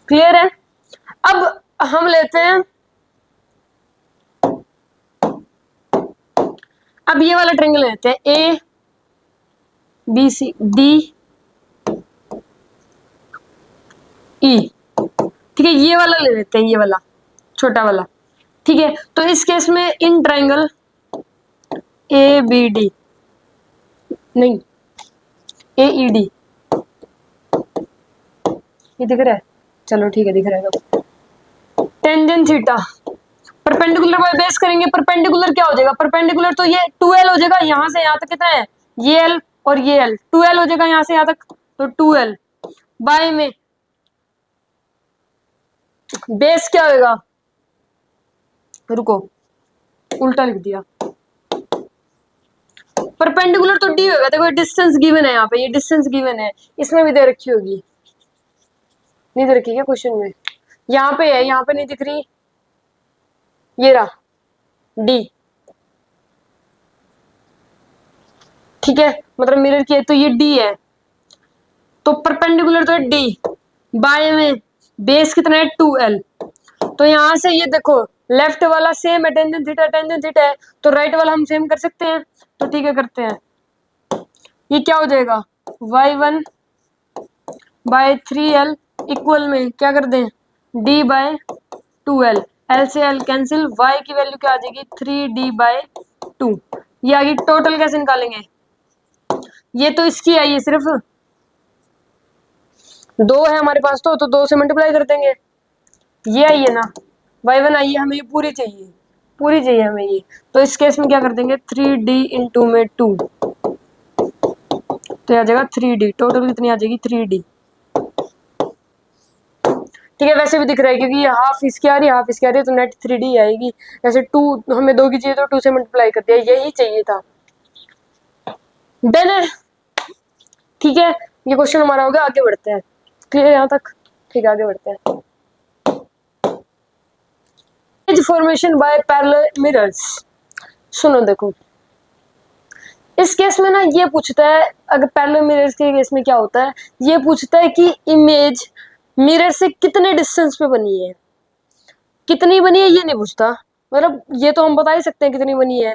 क्लियर है। अब हम लेते हैं, अब ये वाला ट्रायंगल लेते हैं ए बी सी डी ई, ठीक है, ये वाला ले लेते हैं, ये वाला छोटा वाला, ठीक है। तो इस केस में in triangle A B D, नहीं ए ई डी, ये दिख रहा है, चलो ठीक है दिख रहा है, tangent theta perpendicular by base करेंगे, परपेंडिकुलर क्या हो जाएगा, परपेंडिकुलर तो ये 2l हो जाएगा, यहां से यहां तक कितना है, ये l और ये l, 2l हो जाएगा यहां से यहां तक, तो 2l बाय में बेस क्या होगा, रुको उल्टा लिख दिया, परपेंडिकुलर तो d होगा, देखो डिस्टेंस गिवन है यहाँ पे, ये डिस्टेंस गिवन है, इसमें भी दे रखी होगी, नहीं दे रखी क्या क्वेश्चन में, यहाँ पे है, यहाँ पे नहीं दिख रही, ये रहा d, ठीक है, मतलब मिरर की है तो ये d है, तो परपेंडिकुलर तो है d, बाय में बेस कितना है 2l, तो यहां से ये देखो लेफ्ट वाला सेम है, टेंजेंट थीटा है, तो राइट वाला हम सेम कर सकते हैं, तो ठीक है करते हैं, ये क्या हो जाएगा y1 बाय 3l इक्वल में क्या कर दें d बाय 2l, l से l कैंसिल, y की वैल्यू क्या आ जाएगी 3d बाय 2, ये आगे टोटल कैसे निकालेंगे, ये तो इसकी आई है, सिर्फ 2 है हमारे पास, तो 2 से मल्टीप्लाई कर देंगे, ये आई है ना y1 आई है, हमें ये पूरी चाहिए हमें ये, तो इस केस में क्या कर देंगे 3d इंटू में 2, तो आ जाएगा 3d, टोटल कितनी आ जाएगी 3d, ठीक है, वैसे भी दिख रहा है क्योंकि ये हाफ इसकी आ रही है, हाफ इसकी आ रही है, तो नेट 3d आएगी, जैसे 2 हमें 2 की चाहिए तो 2 से मल्टीप्लाई कर दिया, यही चाहिए था, डन है, ठीक है, ये क्वेश्चन हमारा हो गया, आगे बढ़ते हैं, क्लियर यहाँ तक, ठीक है आगे बढ़ते हैं, फॉर्मेशन बाय पैरेलल मिरर्स, सुनो देखो, इस केस में ना ये पूछता है, अगर पैरेलल मिरर्स के केस में क्या होता है, ये पूछता है कि इमेज मिरर से कितने डिस्टेंस पे बनी है, कितनी बनी है ये नहीं पूछता, मतलब ये तो हम बता ही सकते हैं कितनी बनी है,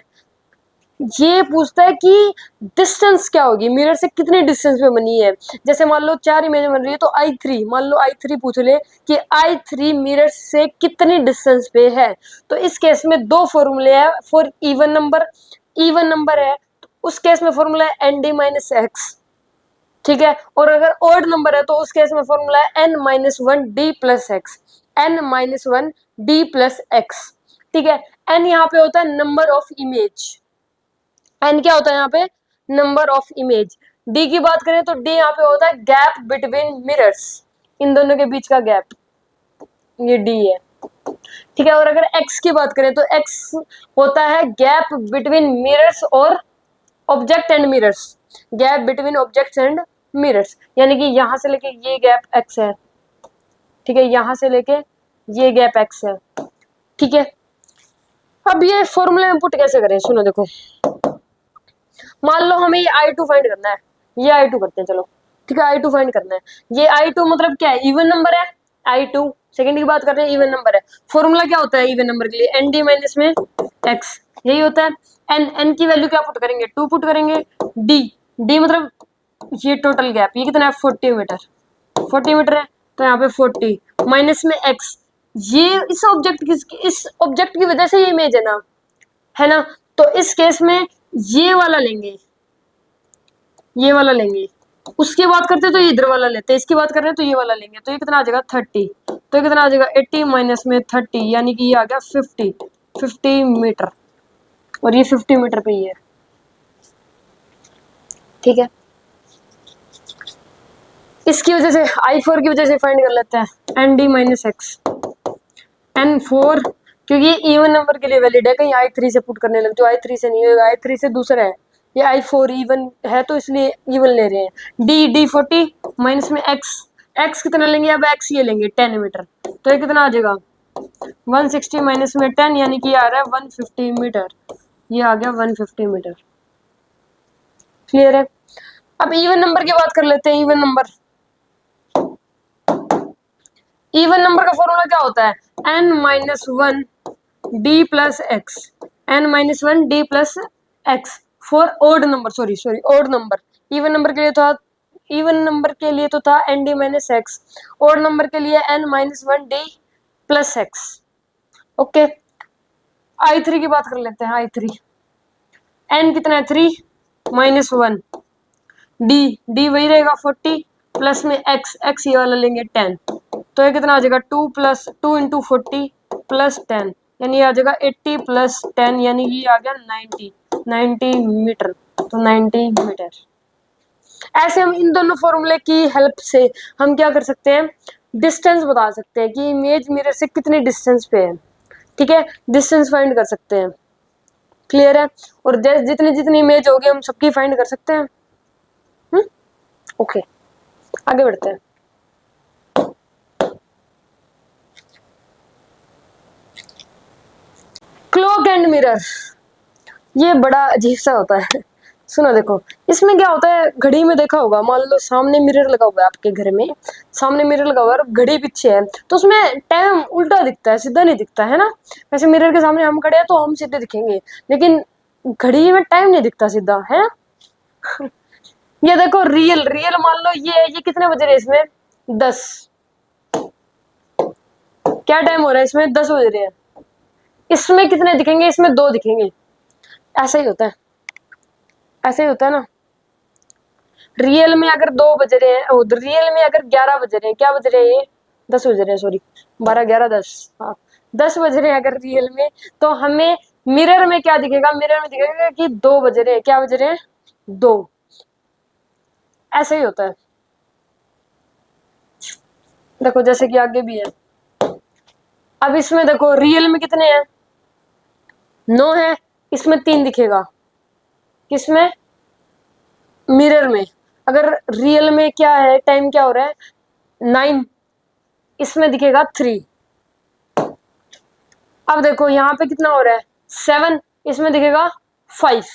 ये पूछता है कि डिस्टेंस क्या होगी, मिरर से कितने डिस्टेंस पे बनी है, जैसे मान लो 4 इमेज बन रही है तो I3, मान लो I3 पूछ ले कि I3 मिरर से कितनी डिस्टेंस पे है, तो इस केस में 2 फॉर्मूले हैं फॉर इवन नंबर है, तो उस केस में फॉर्मूला है ND-X, ठीक है, और अगर ऑड नंबर है तो उस केस में फॉर्मूला है N-1D plus x, N-1D plus x, ठीक है, N यहाँ पे होता है नंबर ऑफ इमेज, एन क्या होता है यहाँ पे नंबर ऑफ इमेज, डी की बात करें तो डी यहाँ पे होता है गैप बिटवीन मिरर्स, इन दोनों के बीच का गैप, ये डी है, ठीक है, और अगर एक्स की बात करें तो एक्स होता है गैप बिटवीन मिरर्स और object and mirrors, gap between objects and mirrors, यानी कि यहां से लेके ये गैप एक्स है, ठीक है, यहां से लेके ये गैप एक्स है, ठीक है। अब ये फॉर्मूला इनपुट कैसे करें, सुनो देखो, मान लो हमें ये I2 फाइंड करना है, ये I2 करते हैं चलो, ठीक है, I2 फाइंड करना है। ये I2 मतलब क्या है, इवन नंबर है। I2 सेकंड की बात कर रहे हैं, इवन नंबर है। फॉर्मूला क्या होता है इवन नंबर के लिए, ND माइनस में x, यही होता है। n की वैल्यू क्या पुट करेंगे, 2 पुट करेंगे। d मतलब ये टोटल गैप, ये कितना है 40 मीटर, 40 मीटर है, तो यहाँ पे 40 माइनस में x, ये इस ऑब्जेक्ट की वजह से ये इमेज है ना। तो इस केस में ये वाला लेंगे, ये वाला लेंगे। उसकी बात करते तो ये इधर वाला लेते हैं, इसकी बात कर रहे हैं तो ये वाला लेंगे। तो ये कितना आ जाएगा 30, तो ये कितना आ जाएगा 80 माइनस में 30, यानी कि ये आ गया 50 मीटर, और ये 50 मीटर पे ही है, ठीक है। इसकी वजह से I4 की वजह से फाइंड कर लेते हैं, ND माइनस एक्स, N4 क्योंकि ये इवन नंबर के लिए वैलिड है, कहीं I3 से पुट करने लग, जो I3 से नहीं होगा, I3 से दूसरा है, ये I4 इवन है तो इसलिए इवन ले रहे हैं। D 40 माइनस में x कितना लेंगे, अब x ये लेंगे 10 मीटर, तो ये कितना आ जाएगा 160 माइनस में 10, यानी कि आ रहा है 150 मीटर, ये आ गया 150 मीटर, क्लियर है। अब इवन नंबर की बात कर लेते हैं। इवन नंबर का फॉर्मूला क्या होता है, n minus 1 D plus X, n minus 1 D plus X for odd number, sorry odd number. Even number के लिए तो था N D minus X, odd number के लिए n minus 1 D plus X. Okay, I3 की बात कर लेते हैं। I3 n कितना है 3 माइनस 1, डी वही रहेगा 40 प्लस में x ये वाला लेंगे 10, तो ये कितना आ जाएगा 2 इंटू 40 प्लस 10, यानी आ जाएगा 80 प्लस 10, यानी ये आ गया 90 मीटर, तो 90 मीटर। ऐसे हम इन दोनों फॉर्मूले की हेल्प से हम क्या कर सकते हैं, डिस्टेंस बता सकते हैं कि इमेज मिरर से कितनी डिस्टेंस पे है, ठीक है, डिस्टेंस फाइंड कर सकते हैं, क्लियर है। और जितनी जितनी इमेज होगी हम सबकी फाइंड कर सकते हैं। ओके, आगे बढ़ते हैं। क्लॉक एंड मिरर, ये बड़ा अजीब सा होता है। सुनो देखो, इसमें क्या होता है, घड़ी में देखा होगा, मान लो सामने मिरर लगा हुआ है आपके घर में, सामने मिरर लगा हुआ है और घड़ी पीछे है, तो उसमें टाइम उल्टा दिखता है, सीधा नहीं दिखता है ना। वैसे मिरर के सामने हम खड़े हैं तो हम सीधे दिखेंगे, लेकिन घड़ी में टाइम नहीं दिखता सीधा, है। ये देखो रियल मान लो ये कितने बज रहे हैं इसमें 10, क्या टाइम हो रहा है इसमें 10 बज रहे हैं, इसमें कितने दिखेंगे, इसमें 2 दिखेंगे। ऐसा ही होता है, ऐसे ही होता है ना। रियल में अगर 2 बज रहे हैं, रियल में अगर 11 बज रहे हैं, क्या बज रहे हैं ये 10 बज रहे हैं, सॉरी 12 11 10, हाँ 10 बज रहे हैं अगर रियल में, तो हमें मिरर में क्या दिखेगा, मिरर में दिखेगा कि 2 बज रहे हैं, क्या बज रहे हैं 2। ऐसा ही होता है। देखो जैसे कि आगे भी है, अब इसमें देखो रियल में कितने हैं 9 है, इसमें 3 दिखेगा, किसमें मिरर में। अगर रियल में क्या है, टाइम क्या हो रहा है 9, इसमें दिखेगा 3। अब देखो यहाँ पे कितना हो रहा है 7, इसमें दिखेगा 5।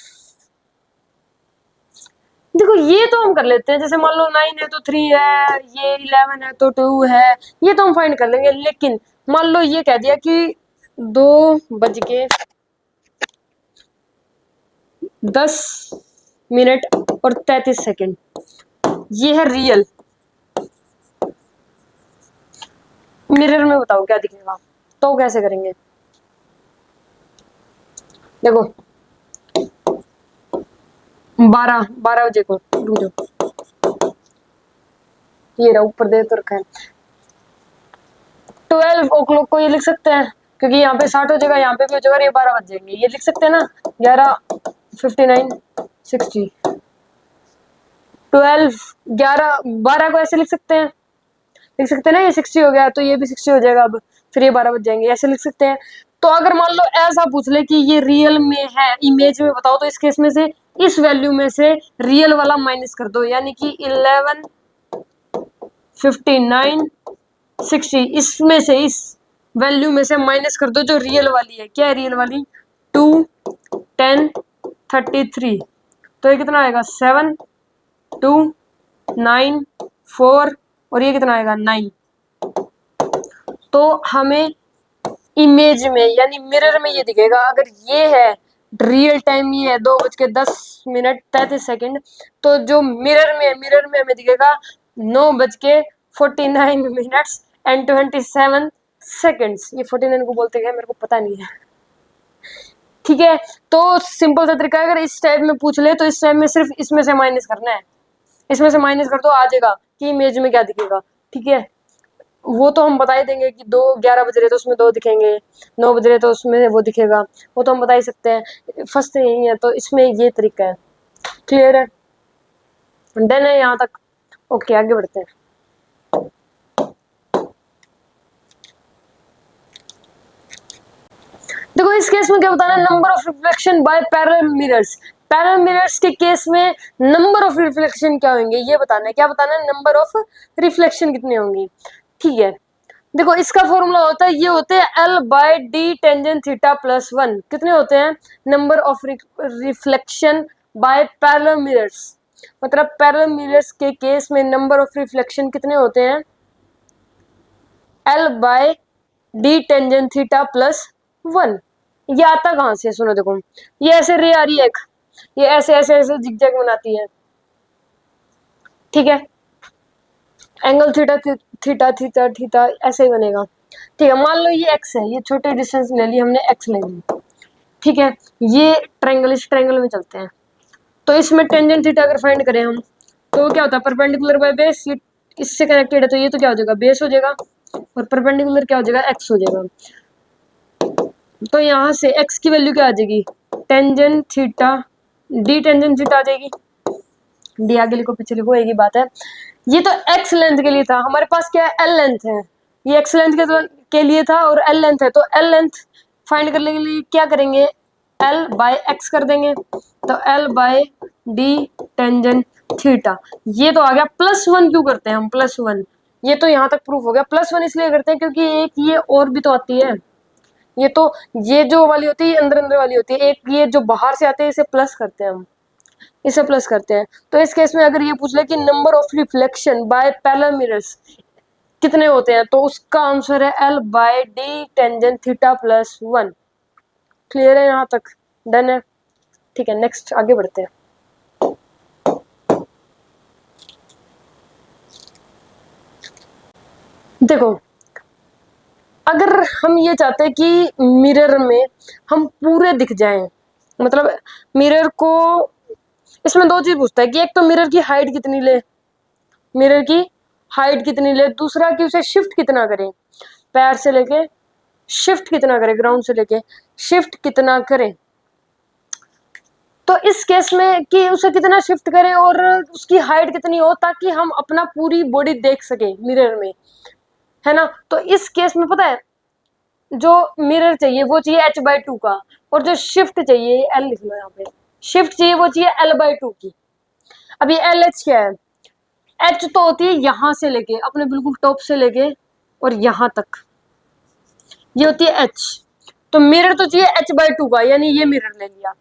देखो ये तो हम कर लेते हैं, जैसे मान लो 9 है तो 3 है, ये 11 है तो 2 है, ये तो हम फाइंड कर लेंगे। लेकिन मान लो ये कह दिया कि 2:10 ये है रियल। मिरर में बताओ क्या दिखेगा, तो कैसे करेंगे। देखो 12 बजे को रुक जाओ, ये रहा ऊपर दे तो रखा है। 12 ओ क्लॉक को ये लिख सकते हैं, क्योंकि यहाँ पे 60 हो जाएगा, यहाँ पे भी हो जाएगा, ये 12 बज जाएंगे, ये लिख सकते हैं ना 11:59 60। 12 को ऐसे लिख सकते हैं ना, ये 60 हो गया तो ये भी 60 हो जाएगा, अब फिर ये 12 बज जाएंगे, ऐसे लिख सकते हैं। तो अगर मान लो ऐसा पूछ ले कि ये रियल में है, इमेज में बताओ, तो इस केस में से इस वैल्यू में से रियल वाला माइनस कर दो, यानी कि 11:59 60, इसमें से इस वैल्यू में से माइनस कर दो जो रियल वाली है। क्या है रियल वाली 2:10:33, तो ये कितना आएगा 7 2 9 4 और ये कितना आएगा 9। तो हमें इमेज में यानी मिरर में ये दिखेगा। अगर ये है रियल टाइम, ये है 2:10:33, तो जो मिरर में हमें दिखेगा 9:49 एंड 27 सेकेंड्स। ये 49 को बोलते हैं मेरे को पता नहीं है, ठीक है। तो सिंपल सा तरीका है, अगर इस टाइप में पूछ ले तो इस टाइप में सिर्फ इसमें से माइनस करना है, इसमें से माइनस कर दो, आ जाएगा कि इमेज में क्या दिखेगा, ठीक है। वो तो हम बता ही देंगे कि 11 बज रहे तो उसमें 2 दिखेंगे, 9 बज रहे तो उसमें वो दिखेगा, वो तो हम बता ही सकते हैं। फर्स्ट यही है, तो इसमें ये तरीका है। क्लियर है, डन है यहाँ तक? ओके, आगे बढ़ते हैं। देखो इस केस में क्या बताना है, number of reflection by parallel mirrors. Parallel mirrors के केस में नंबर ऑफ रिफ्लेक्शन क्या होंगे ये बताना है। क्या बताना है? नंबर ऑफ रिफ्लेक्शन कितनी होंगी, ठीक है। देखो इसका फॉर्मूला होता है, ये होते हैं L/D टेंजेंट थीटा प्लस 1। कितने होते हैं? Number of reflection by parallel mirrors. मतलब पैरेलल मिरर्स के केस में नंबर ऑफ रिफ्लेक्शन कितने होते हैं? L/D tangent theta plus 1। ये आता कहां से? सुनो देखो, ये ऐसे रे आ रही है एक, ये ऐसे ऐसे ऐसे जिगजैग बनाती है, ठीक है। Angle theta theta theta theta ऐसे ही बनेगा, ठीक है। मान लो ये एक्स है, ये छोटे डिस्टेंस ले ली हमने, एक्स ले ली, ठीक है। ये ट्रायंगल, इस ट्रायंगल में चलते हैं, तो इसमें टेंजेंट थीटा अगर फाइंड करें हम, तो क्या होता है? परपेंडिकुलर बाय बेस, ये इससे कनेक्टेड है, तो ये तो क्या हो जाएगा? बेस हो जाएगा, और परपेंडिकुलर क्या हो जाएगा? एक्स हो जाएगा। तो यहाँ से एक्स की वैल्यू क्या आ जाएगी? Tangent theta D tangent theta आ जाएगी। डी आगे लिखो पीछे लिखो, एक ही बात है। ये तो एक्स लेंथ के लिए था, हमारे पास क्या है? एल लेंथ है। ये एक्स लेंथ के लिए था और एल लेंथ है, तो एल लेंथ फाइंड करने के लिए क्या करेंगे? एल बाय एक्स कर देंगे, तो L by D tangent theta. ये तो आ गया। +1 क्यों करते हैं हम? +1, ये तो यहाँ तक प्रूफ हो गया। +1 इसलिए करते हैं क्योंकि एक ये और भी तो आती है, ये तो ये जो वाली होती है अंदर अंदर वाली होती है, एक ये जो बाहर से आते हैं इसे प्लस करते हैं हम, इसे प्लस करते हैं। तो इस केस में अगर ये पूछ ले कि number of reflection by parallel mirrors कितने होते हैं, तो उसका आंसर है L/D tangent theta plus 1। Clear है यहाँ तक? डन है, ठीक है। नेक्स्ट आगे बढ़ते हैं। देखो अगर हम ये चाहते हैं कि मिरर में हम पूरे दिख जाएं, मतलब मिरर को, इसमें 2 चीज पूछता है कि एक तो मिरर की हाइट कितनी ले, मिरर की हाइट कितनी ले, दूसरा कि उसे शिफ्ट कितना करे, पैर से लेके शिफ्ट कितना करे, ग्राउंड से लेके शिफ्ट कितना करे। तो इस केस में कि उसे कितना शिफ्ट करे और उसकी हाइट कितनी हो, ताकि हम अपना पूरी बॉडी देख सके मिरर में, है ना। तो इस केस में पता है, जो मिरर चाहिए वो चाहिए h/2 का, और जो शिफ्ट चाहिए एल लिख लो यहाँ पे, शिफ्ट चाहिए वो चाहिए L/2 की। अब ये LH क्या है? H तो होती है यहाँ से लेके अपने बिल्कुल टॉप से लेके और यहाँ तक, ये होती है H। तो मिरर तो चाहिए h/2 का, यानी ये मिरर ले लिया,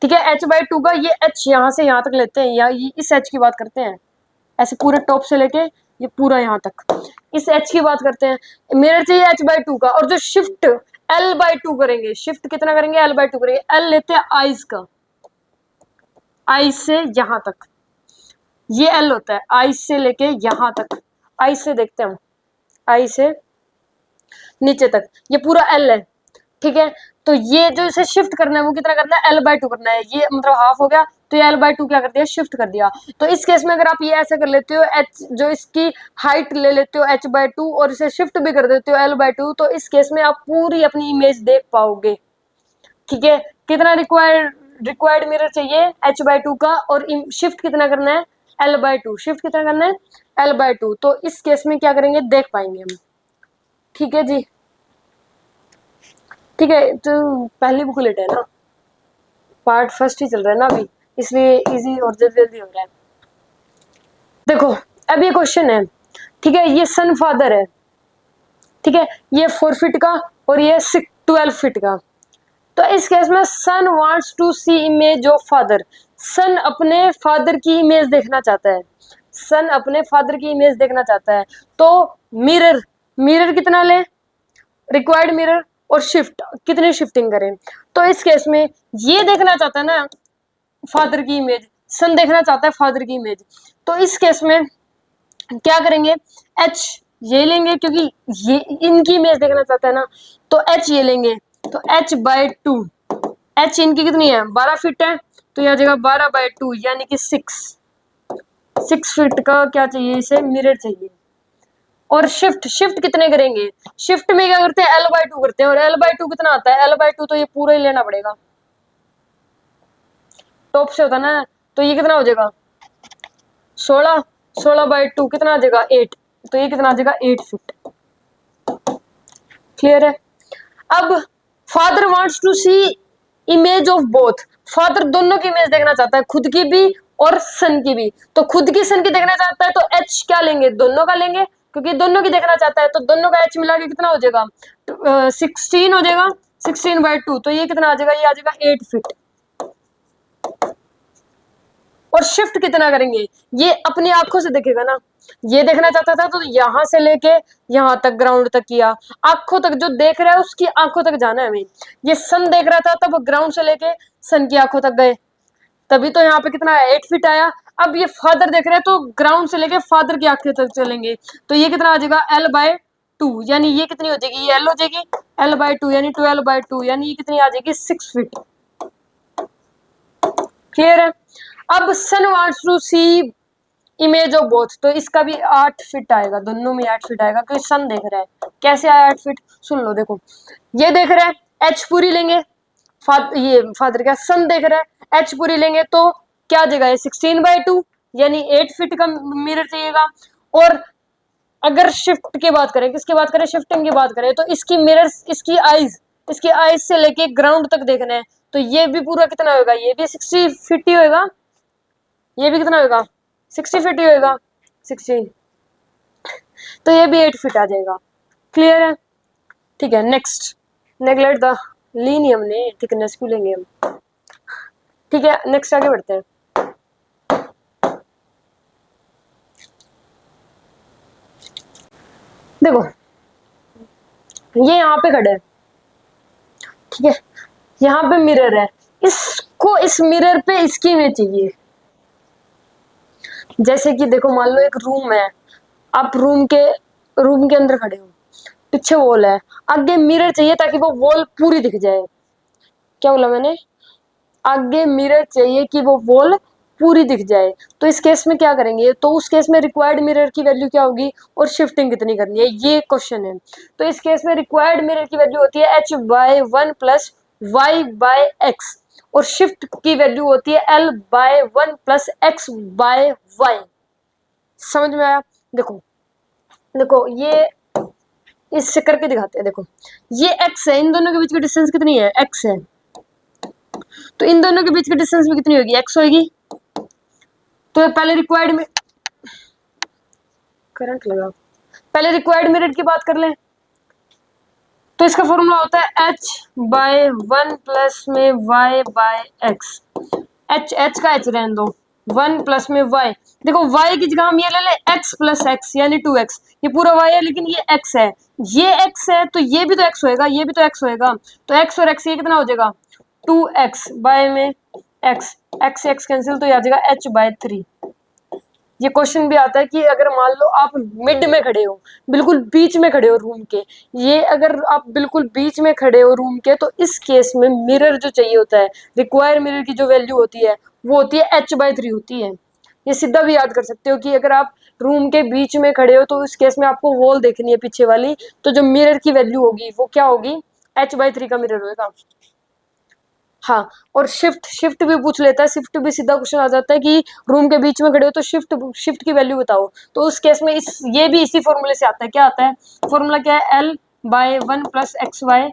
ठीक है। h/2 का, ये H यहाँ से यहाँ तक लेते हैं, या इस H की बात करते हैं, ऐसे पूरे टॉप से लेके ये पूरा यहाँ तक, इस H की बात करते हैं। मिरर चाहिए h/2 का, और जो शिफ्ट L/2 करेंगे, शिफ्ट कितना करेंगे? L/2 करेंगे। L लेते हैं आइज का, आइज से यहाँ तक, ये L होता है, आइज से लेके यहाँ तक, आइज से देखते हैं हम, आइज से नीचे तक ये पूरा L है, ठीक है। तो ये जो इसे शिफ्ट करना है वो कितना करना है? L/2 करना है। ये मतलब हाफ हो गया, तो ये L/2 क्या कर दिया? शिफ्ट कर दिया। तो इस केस में अगर आप ये ऐसे कर लेते हो, H जो इसकी हाइट ले लेते हो h/2 और इसे शिफ्ट भी कर देते हो L/2, तो इस केस में आप पूरी अपनी इमेज देख पाओगे, ठीक है। कितना रिक्वायर्ड मिरर चाहिए? h/2 का, और शिफ्ट कितना करना है? L/2। शिफ्ट कितना करना है? L/2। तो इस केस में क्या करेंगे? देख पाएंगे हम, ठीक है जी, ठीक है। तो पहली बुकलेट है ना, पार्ट फर्स्ट ही चल रहा है ना अभी, इसलिए इजी और जल्दी जल्दी हो रहा है। देखो अब ये क्वेश्चन है, ठीक है। ये सन फादर है, ठीक है, ये 4 फीट का और ये 12 फीट का। तो इस केस में son wants to see image of father, son अपने फादर की इमेज देखना चाहता है, सन अपने फादर की इमेज देखना चाहता है, तो मिरर, मिरर कितना ले, रिक्वायर्ड मिरर और शिफ्ट कितनी शिफ्टिंग करें। तो इस केस में ये देखना चाहता है ना फादर की इमेज, सन देखना चाहता है फादर की इमेज, तो इस केस में क्या करेंगे, एच ये लेंगे क्योंकि ये इनकी इमेज देखना चाहता है ना, तो एच ये लेंगे, तो एच बाय 2, एच इनकी कितनी है 12 फीट है, तो यह जगह 12/2 यानी कि 6 फीट का क्या चाहिए इसे, मिरर चाहिए। और शिफ्ट, शिफ्ट कितने करेंगे, शिफ्ट में क्या करते हैं L/2 करते हैं, और L/2 कितना आता है, L/2 तो ये पूरा ही लेना पड़ेगा, टॉप से होता ना, तो ये कितना हो जाएगा 16, 16/2 कितना आ जाएगा 8, तो ये कितना आ जाएगा 8 फीट। क्लियर है। अब father wants to see image of both, father दोनों की इमेज देखना चाहता है, खुद की भी और सन की भी, तो खुद की सन की देखना चाहता है तो एच क्या लेंगे, दोनों का लेंगे, क्योंकि दोनों की देखना चाहता है, तो दोनों का एच मिला के कितना हो जाएगा 16 हो जाएगा, 16/2, तो ये कितना आ जाएगा, ये आ जाएगा 8 फीट। और शिफ्ट कितना करेंगे, ये अपनी आंखों से देखेगा ना, ये देखना चाहता था तो यहां से लेके यहां तक ग्राउंड तक किया, आंखों तक जो देख रहा है उसकी आंखों तक जाना है हमें। ये सन देख रहा था तब ग्राउंड से लेके सन की आंखों तक गए, तभी तो यहाँ पे कितना है 8 फीट आया। अब ये फादर देख रहे हैं तो ग्राउंड से लेके फादर की आंखें तक चलेंगे, तो ये कितना आ जाएगा L/2, यानी ये कितनी हो जाएगी, ये L हो जाएगी, L/2 यानी 12/2 यानी ये कितनी आ जाएगी 6 फीट। क्लियर है। अब son wants to see image of both, तो इसका भी 8 फीट आएगा, दोनों में 8 फीट आएगा क्योंकि सन देख रहा है। कैसे आया 8 फीट, सुन लो, देखो ये देख रहा है एच पूरी लेंगे, ये फादर क्या सन देख रहा है, एच पूरी लेंगे तो क्या देगा, ये 16/2 यानी 8 फीट का मिरर चाहिएगा। और अगर शिफ्ट की बात करें, किसकी बात करें, शिफ्टिंग की बात करें, तो इसकी मिरर, इसकी आईज से लेके ग्राउंड तक देखना है, तो ये भी पूरा कितना होगा, ये भी 60 फीट ही होगा, ये भी कितना होगा 60 फीट ही होगा, 16, तो ये भी 8 फीट आ जाएगा। क्लियर है। ठीक है, नेक्स्ट, नेगलेक्ट द लीनियम ने थिकनेस क्यों लेंगे हम। ठीक है, नेक्स्ट आगे बढ़ते हैं। देखो ये यहाँ पे खड़े हैं, ठीक है, यहाँ पे मिरर है, इसको इस मिरर पे इसकी इमेज चाहिए। जैसे कि देखो मान लो एक रूम है, आप रूम के अंदर खड़े हो, पीछे वॉल है, आगे मिरर चाहिए ताकि वो वॉल पूरी दिख जाए। क्या बोला मैंने, आगे मिरर चाहिए कि वो वॉल पूरी दिख जाए, तो इस केस में क्या करेंगे, तो उस केस में रिक्वायर्ड मिरर की वैल्यू क्या होगी और शिफ्टिंग कितनी करनी है, ये क्वेश्चन है। तो इस केस में रिक्वायर्ड मिरर की वैल्यू होती है H/1 + Y/X और शिफ्ट की वैल्यू होती है L/1 + X/Y। समझ में आया। देखो देखो ये इससे करके दिखाते हैं। देखो ये x है, इन दोनों के बीच की डिस्टेंस कितनी है, x है, तो इन दोनों के बीच की डिस्टेंस भी कितनी होगी, x होगी। तो पहले रिक्वायर्ड में करंट लगा, पहले रिक्वायर्ड मिरर की बात कर लें, तो इसका फॉर्मूला होता है H/1 प्लस में Y/X। H का H रहने दो, 1 प्लस में Y। देखो Y की जगह हम ये ले लें x + x यानी 2x, ये पूरा Y है लेकिन ये x है, ये x है तो ये भी तो x होएगा, ये भी तो x होएगा, तो x और x ये कितना हो जाएगा 2x बाय में x, x से x कैंसिल, तो ये आ जाएगा H/3। ये क्वेश्चन भी आता है कि अगर मान लो आप मिड में खड़े हो, बिल्कुल बीच में खड़े हो रूम के, ये अगर आप बिल्कुल बीच में खड़े हो रूम के, तो इस केस में मिरर जो चाहिए होता है, रिक्वायर मिरर की जो वैल्यू होती है वो होती है H/3 होती है। ये सीधा भी याद कर सकते हो कि अगर आप रूम के बीच में खड़े हो तो इस केस में आपको वॉल देखनी है पीछे वाली, तो जो मिरर की वैल्यू होगी वो क्या होगी, H/3 का मिरर होगा। हाँ, और शिफ्ट भी पूछ लेता है, शिफ्ट भी सीधा क्वेश्चन आ जाता है कि रूम के बीच में खड़े हो तो शिफ्ट की वैल्यू बताओ, तो उस केस में ये भी इसी फॉर्मूले से आता है। क्या आता है फॉर्मूला, क्या है L/1 + XY।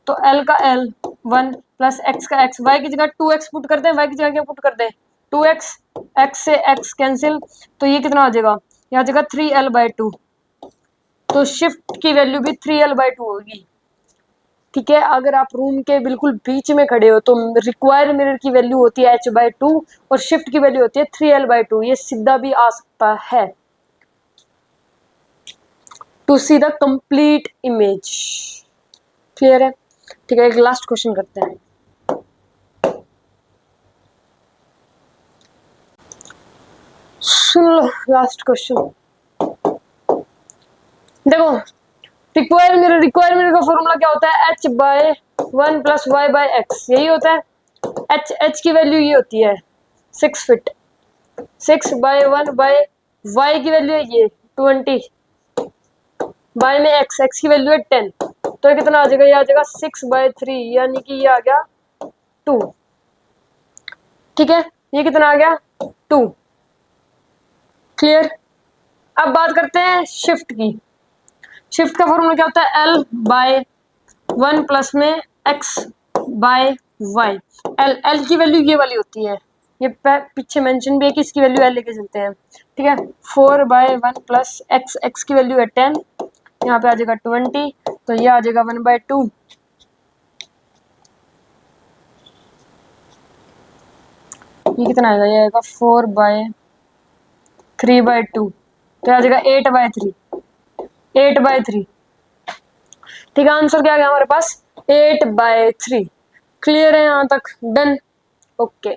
तो L का L1 + X का X, Y की जगह 2x पुट करते हैं, Y की जगह क्या पुट करते हैं 2x, x से x कैंसिल, तो ये कितना आ जाएगा, यहाँ जगह 3L/2, तो शिफ्ट की वैल्यू भी 3L/2 होगी। ठीक है। अगर आप रूम के बिल्कुल बीच में खड़े हो तो रिक्वायर मिरर की वैल्यू होती है h/2 और शिफ्ट की वैल्यू होती है 3l/2। ये सीधा भी आ सकता है to see the complete image. Clear है? ठीक है, एक लास्ट क्वेश्चन करते हैं। सुन लो लास्ट क्वेश्चन। देखो, रिक्वायर मिरर का फॉर्मूला क्या होता है? h/1 + y/x, यही होता है। h की वैल्यू ये होती है 6 फीट, 6/1/y की वैल्यू है ये 20, बाय में x की वैल्यू है 10। तो ये कितना आ जाएगा? ये आ जाएगा 6/3, यानी कि ये आ गया 2। ठीक है, ये कितना आ गया? 2। क्लियर? अब बात करते हैं शिफ्ट की। शिफ्ट का फॉर्मूला क्या होता है? l/1 प्लस में x/y। एल की वैल्यू ये वाली होती है, ये पीछे मेंशन भी है कि इसकी वैल्यू एल लेके चलते हैं। ठीक है, 4/1 प्लस x की वैल्यू है 10, यहाँ पे आ जाएगा 20, तो ये आ जाएगा 1/2। ये कितना आएगा? ये आएगा 4/3/2, तो आ जाएगा 8/3। 8/3। ठीक है, आंसर क्या आ गया हमारे पास? 8/3। क्लियर है यहाँ तक? डन। ओके।